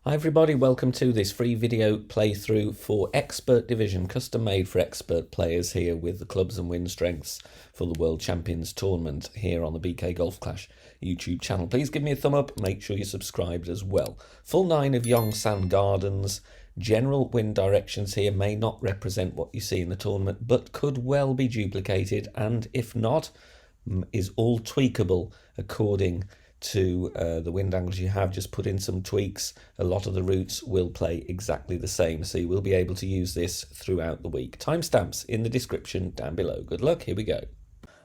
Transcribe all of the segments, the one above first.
Hi everybody, welcome to this free video playthrough for Expert Division, custom made for expert players here with the clubs and win strengths for the World Champions Tournament here on the BK Golf Clash YouTube channel. Please give me a thumb up, make sure you're subscribed as well. Full 9 of Yongsan Gardens. General wind directions here may not represent what you see in the tournament, but could well be duplicated, and if not, is all tweakable according to the wind angles you have. Just put in some tweaks. A lot of the routes will play exactly the same, so you will be able to use this throughout the week. Timestamps in the description down below. Good luck, here we go.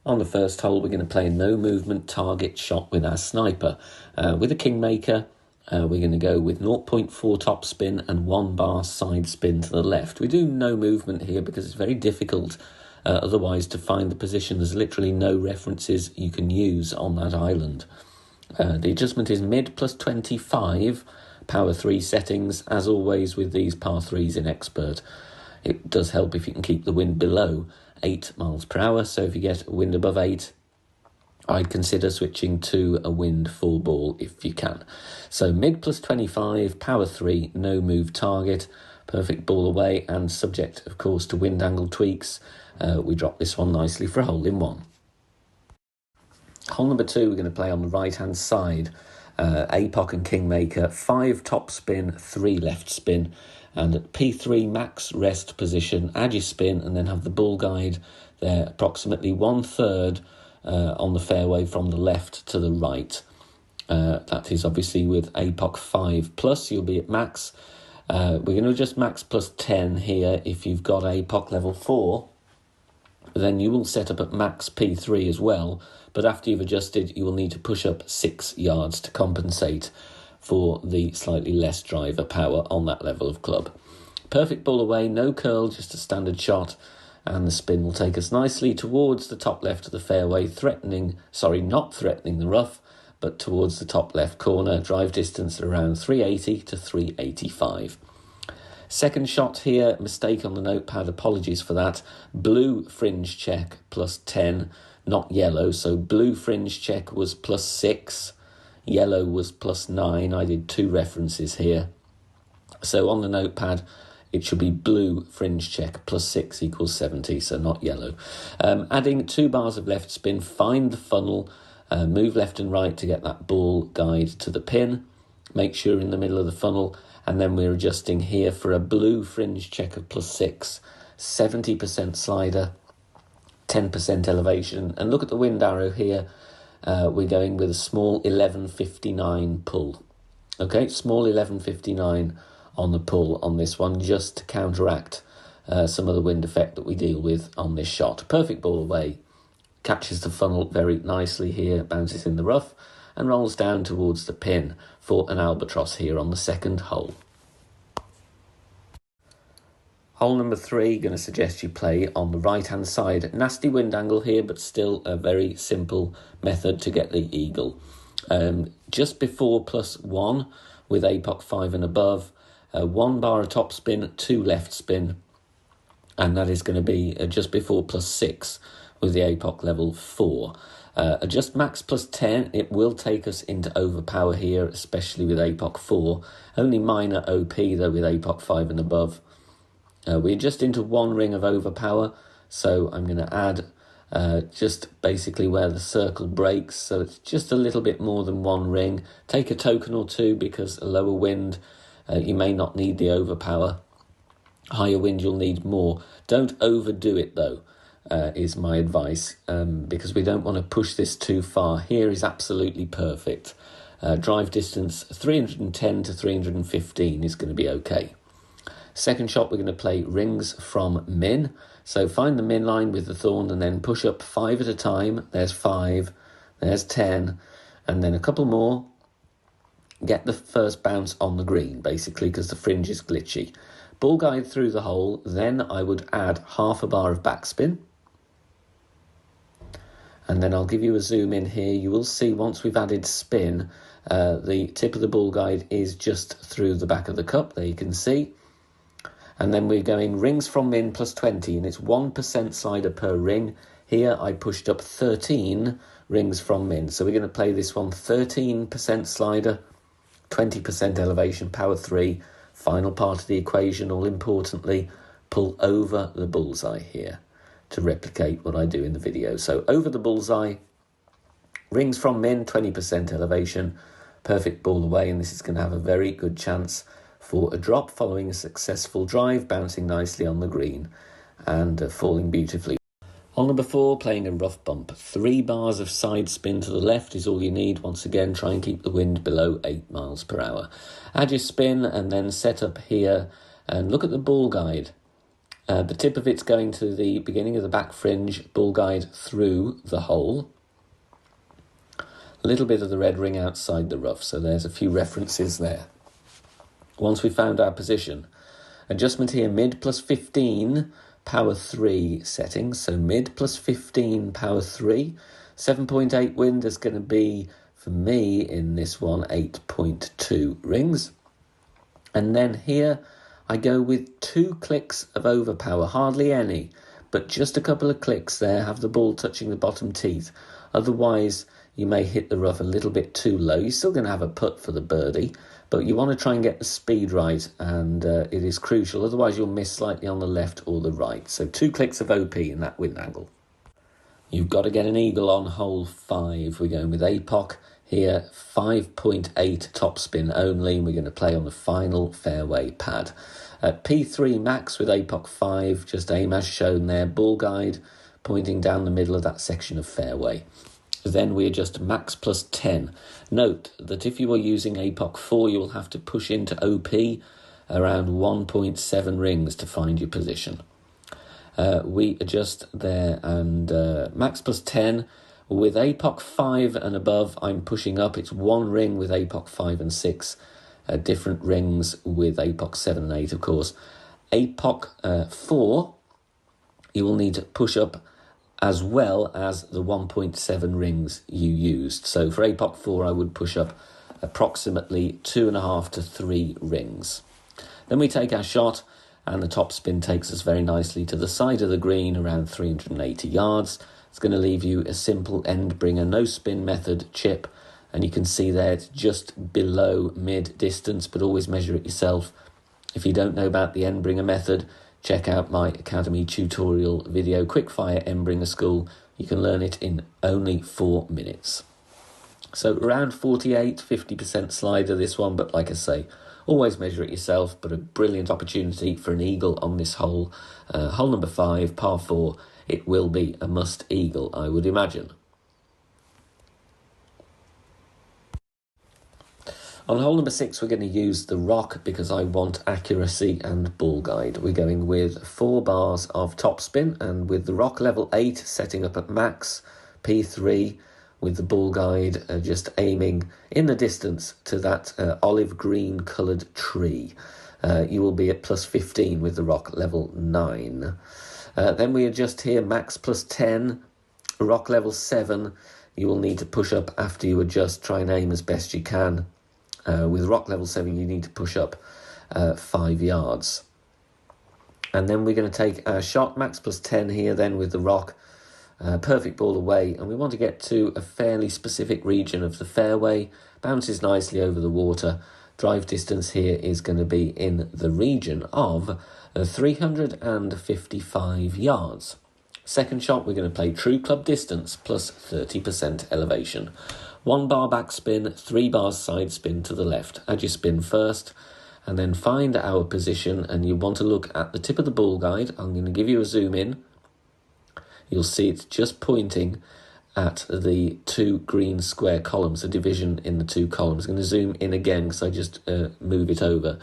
On the first hole, we're going to play no movement target shot with our sniper. With a Kingmaker, we're going to go with 0.4 top spin and 1 bar side spin to the left. We do no movement here because it's very difficult otherwise to find the position. There's literally no references you can use on that island. The adjustment is mid plus 25, power 3 settings, as always with these par 3s in Expert. It does help if you can keep the wind below 8 miles per hour, so if you get a wind above 8, I'd consider switching to a wind 4 ball if you can. So mid plus 25, power 3, no move target, perfect ball away, and subject, of course, to wind angle tweaks. We drop this one nicely for a hole in 1. Hole number 2, we're going to play on the right-hand side. APOC and Kingmaker, 5 top spin, 3 left spin. And at P3 max rest position, add your spin and then have the ball guide there approximately 1/3 on the fairway from the left to the right. That is obviously with APOC 5 plus, you'll be at max. We're going to adjust max plus 10 here. If you've got APOC level 4, then you will set up at max P3 as well, but after you've adjusted, you will need to push up 6 yards to compensate for the slightly less driver power on that level of club. Perfect ball away, no curl, just a standard shot, and the spin will take us nicely towards the top left of the fairway, not threatening the rough, but towards the top left corner. Drive distance around 380 to 385. Second shot here, mistake on the notepad, apologies for that. Blue fringe check plus 10, not yellow. So blue fringe check was plus 6, yellow was plus 9. I did 2 references here. So on the notepad, it should be blue fringe check plus 6 equals 70, so not yellow. Adding 2 bars of left spin, find the funnel, move left and right to get that ball guide to the pin. Make sure in the middle of the funnel. And then we're adjusting here for a blue fringe check of plus 6, 70% slider, 10% elevation. And look at the wind arrow here. We're going with a small 1159 pull. Okay, small 1159 on the pull on this one, just to counteract some of the wind effect that we deal with on this shot. Perfect ball away, catches the funnel very nicely here, bounces in the rough, and rolls down towards the pin for an albatross here on the second hole. Hole number 3, going to suggest you play on the right-hand side. Nasty wind angle here, but still a very simple method to get the eagle. Just before plus 1 with APOC 5 and above, 1 bar of top spin, 2 left spin, and that is going to be just before plus 6 with the APOC level 4. Adjust max plus 10, it will take us into overpower here, especially with APOC 4. Only minor OP though with APOC 5 and above. We adjust into 1 ring of overpower, so I'm going to add just basically where the circle breaks, so it's just a little bit more than 1 ring. Take a token or 2 because a lower wind, you may not need the overpower. Higher wind, you'll need more. Don't overdo it though. Is my advice, because we don't want to push this too far. Here is absolutely perfect. Drive distance 310 to 315 is going to be okay. Second shot, we're going to play rings from min. So find the min line with the thorn and then push up 5 at a time. There's 5, there's 10, and then a couple more. Get the first bounce on the green, basically, because the fringe is glitchy. Ball guide through the hole, then I would add half a bar of backspin. And then I'll give you a zoom in here. You will see once we've added spin, the tip of the ball guide is just through the back of the cup. There you can see. And then we're going rings from min plus 20, and it's 1% slider per ring. Here I pushed up 13 rings from min. So we're going to play this one 13% slider, 20% elevation, power 3. Final part of the equation, all importantly, pull over the bullseye here to replicate what I do in the video. So over the bullseye, rings from min, 20% elevation, perfect ball away, and this is going to have a very good chance for a drop following a successful drive, bouncing nicely on the green and falling beautifully. On number 4, playing a rough bump. 3 bars of side spin to the left is all you need. Once again, try and keep the wind below 8 miles per hour. Add your spin and then set up here and look at the ball guide. The tip of it's going to the beginning of the back fringe, ball guide through the hole. A little bit of the red ring outside the rough, so there's a few references there. Once we've found our position, adjustment here, mid plus 15, power 3 settings. So mid plus 15, power 3. 7.8 wind is going to be, for me, in this one, 8.2 rings. And then here, I go with 2 clicks of overpower, hardly any, but just a couple of clicks there, have the ball touching the bottom teeth. Otherwise, you may hit the rough a little bit too low. You're still going to have a putt for the birdie, but you want to try and get the speed right, and it is crucial. Otherwise, you'll miss slightly on the left or the right. So 2 clicks of OP in that wind angle. You've got to get an eagle on hole 5. We're going with APOC here, 5.8 topspin only. We're going to play on the final fairway pad. At P3 max with APOC 5, just aim as shown there, ball guide pointing down the middle of that section of fairway. Then we adjust max plus 10. Note that if you are using APOC 4, you will have to push into OP around 1.7 rings to find your position. We adjust there and max plus 10. With APOC 5 and above, I'm pushing up. It's 1 ring with APOC 5 and 6. Different rings with APOC 7 and 8, of course. APOC 4, you will need to push up as well as the 1.7 rings you used. So for APOC 4, I would push up approximately 2.5 to 3 rings. Then we take our shot, and the top spin takes us very nicely to the side of the green, around 380 yards. It's going to leave you a simple end bringer, no spin method chip, and you can see there it's just below mid distance, but always measure it yourself. If you don't know about the end bringer method, check out my Academy tutorial video, Quickfire Endbringer School. You can learn it in only 4 minutes. So around 48-50% slider this one, but like I say, always measure it yourself, but a brilliant opportunity for an eagle on this hole. Hole number 5, par 4, it will be a must eagle, I would imagine. On hole number 6, we're going to use the rock because I want accuracy and ball guide. We're going with 4 bars of topspin, and with the rock level 8 setting up at max, P3, with the ball guide just aiming in the distance to that olive green coloured tree. You will be at plus 15 with the rock level 9. Then we adjust here, max plus 10, rock level 7. You will need to push up after you adjust, try and aim as best you can. With rock level 7, you need to push up 5 yards. And then we're going to take our shot, max plus 10 here then with the rock. Perfect ball away, and we want to get to a fairly specific region of the fairway. Bounces nicely over the water. Drive distance here is going to be in the region of 355 yards. Second shot, we're going to play true club distance plus 30% elevation. 1 bar back spin, 3 bars side spin to the left. Add your spin first, and then find our position, and you want to look at the tip of the ball guide. I'm going to give you a zoom in. You'll see it's just pointing at the 2 green square columns, a division in the 2 columns. I'm going to zoom in again because I just move it over.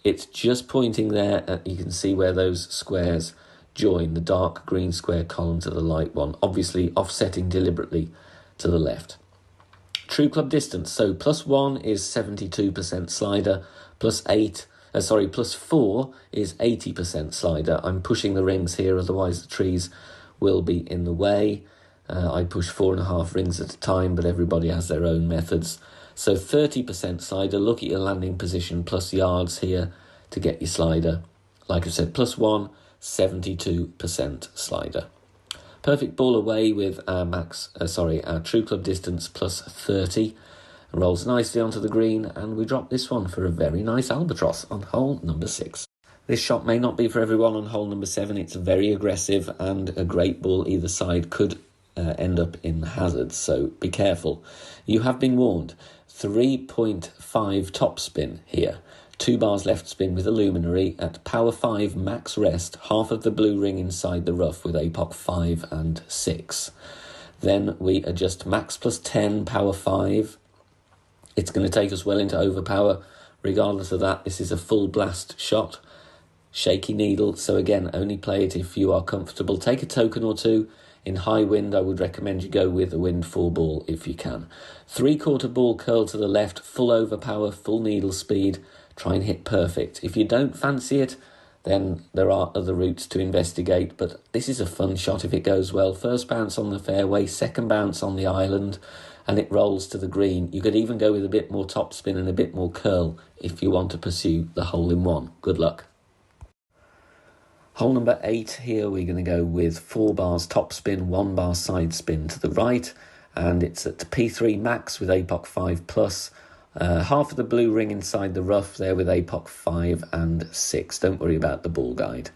It's just pointing there. You can see where those squares join, the dark green square column to the light one, obviously offsetting deliberately to the left. True club distance, so plus 1 is 72% slider, plus 4 is 80% slider. I'm pushing the rings here, otherwise the trees will be in the way. I push 4.5 rings at a time, but everybody has their own methods. So 30% slider, look at your landing position, plus yards here to get your slider. Like I said, plus 1, 72% slider. Perfect ball away with our our true club distance plus 30. Rolls nicely onto the green, and we drop this one for a very nice albatross on hole number 6. This shot may not be for everyone on hole number 7. It's very aggressive, and a great ball either side could end up in hazards, so be careful. You have been warned. 3.5 topspin here. 2 bars left spin with a luminary at power 5 max rest, half of the blue ring inside the rough with apoc 5 and 6. Then we adjust max plus 10, power 5. It's going to take us well into overpower. Regardless of that, this is a full blast shot. Shaky needle, so again, only play it if you are comfortable. Take a token or two. In high wind, I would recommend you go with a wind 4 ball if you can. 3/4 ball curl to the left, full overpower, full needle speed. Try and hit perfect. If you don't fancy it, then there are other routes to investigate, but this is a fun shot if it goes well. First bounce on the fairway, second bounce on the island, and it rolls to the green. You could even go with a bit more topspin and a bit more curl if you want to pursue the hole-in-one. Good luck. Hole number 8 here, we're going to go with 4 bars topspin, 1 bar side spin to the right, and it's at P3 max with apoc 5 plus. Half of the blue ring inside the rough there with apoc 5 and 6. Don't worry about the ball guide.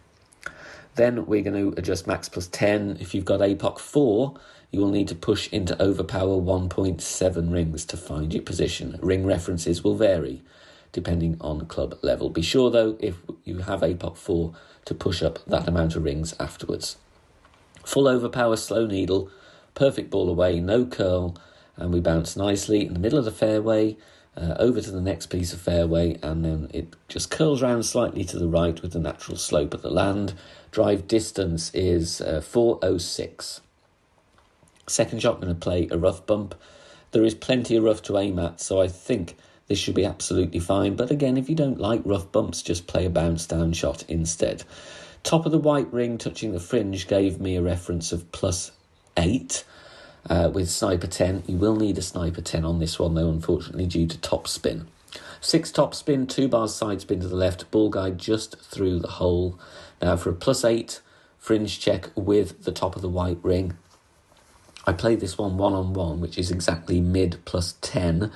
Then we're going to adjust max plus 10. If you've got apoc 4, you will need to push into overpower 1.7 rings to find your position. Ring references will vary depending on club level. Be sure though, if you have apoc 4, to push up that amount of rings afterwards. Full overpower, slow needle, perfect ball away, no curl, and we bounce nicely in the middle of the fairway, over to the next piece of fairway, and then it just curls around slightly to the right with the natural slope of the land. Drive distance is 406. Second shot, I'm going to play a rough bump. There is plenty of rough to aim at, so I think this should be absolutely fine. But again, if you don't like rough bumps, just play a bounce down shot instead. Top of the white ring touching the fringe gave me a reference of plus 8 with sniper 10. You will need a sniper 10 on this one though, unfortunately, due to top spin. 6 top spin, 2 bars side spin to the left, ball guide just through the hole. Now for a plus 8 fringe check with the top of the white ring. I played this one one-on-one, which is exactly mid plus 10.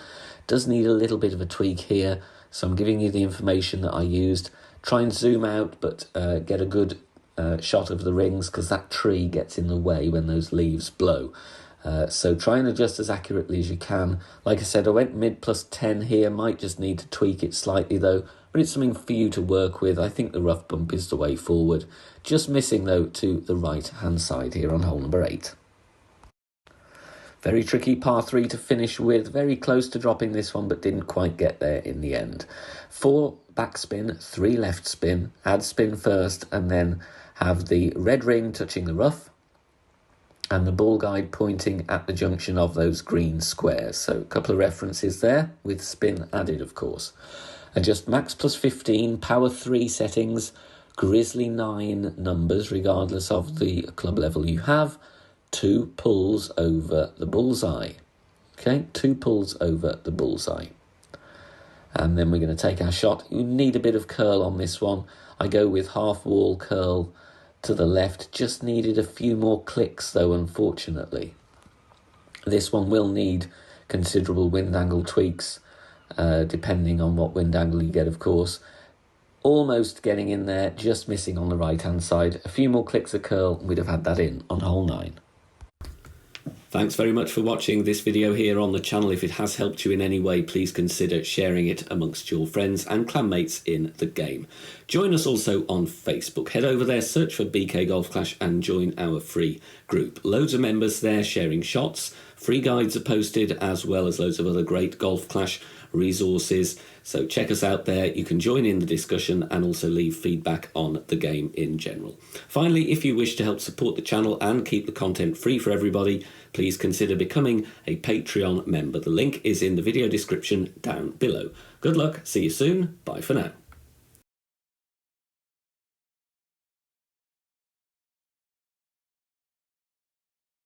Does need a little bit of a tweak here, so I'm giving you the information that I used. Try and zoom out, but get a good shot of the rings, because that tree gets in the way when those leaves blow. So try and adjust as accurately as you can. Like I said, I went mid plus 10 here. Might just need to tweak it slightly though, but it's something for you to work with. I think the rough bump is the way forward. Just missing though to the right hand side here on hole number 8. Very tricky par 3 to finish with. Very close to dropping this one, but didn't quite get there in the end. 4 backspin, 3 left spin. Add spin first, and then have the red ring touching the rough, and the ball guide pointing at the junction of those green squares. So a couple of references there, with spin added, of course. Adjust max plus 15, power 3 settings, grizzly 9 numbers, regardless of the club level you have. 2 pulls over the bullseye. Okay, 2 pulls over the bullseye. And then we're going to take our shot. You need a bit of curl on this one. I go with half wall curl to the left. Just needed a few more clicks though, unfortunately. This one will need considerable wind angle tweaks, depending on what wind angle you get, of course. Almost getting in there, just missing on the right hand side. A few more clicks of curl, we'd have had that in on hole 9. Thanks very much for watching this video here on the channel. If it has helped you in any way, please consider sharing it amongst your friends and clanmates in the game. Join us also on Facebook. Head over there, search for BK Golf Clash and join our free group. Loads of members there sharing shots. Free guides are posted, as well as loads of other great Golf Clash resources. So check us out there. You can join in the discussion and also leave feedback on the game in general. Finally, if you wish to help support the channel and keep the content free for everybody, please consider becoming a Patreon member. The link is in the video description down below. Good luck, see you soon, bye for now.